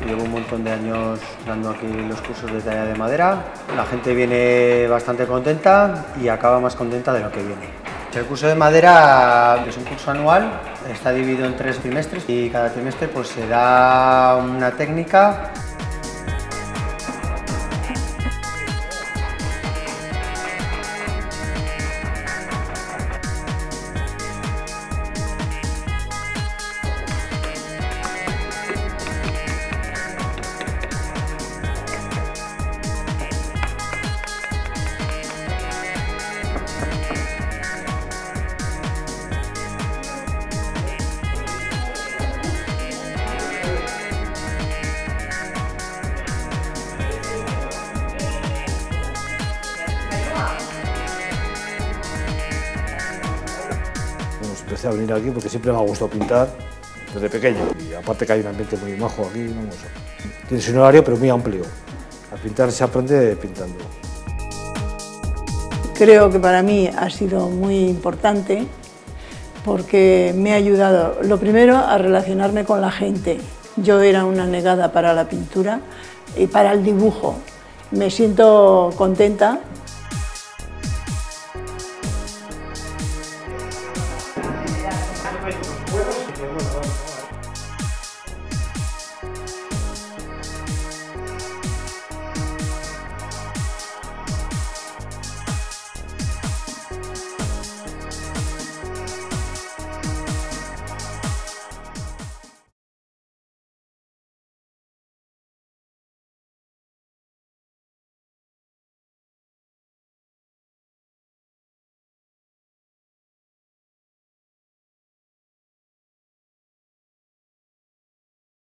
Llevo un montón de años dando aquí los cursos de talla de madera. La gente viene bastante contenta y acaba más contenta de lo que viene. El curso de madera es un curso anual, está dividido en 3 trimestres y cada trimestre pues, se da una técnica. Empecé a venir aquí porque siempre me ha gustado pintar desde pequeño y aparte que hay un ambiente muy majo aquí, ¿no? Tienes un horario pero muy amplio. A pintar se aprende pintando. Creo que para mí ha sido muy importante porque me ha ayudado, lo primero, a relacionarme con la gente. Yo era una negada para la pintura y para el dibujo. Me siento contenta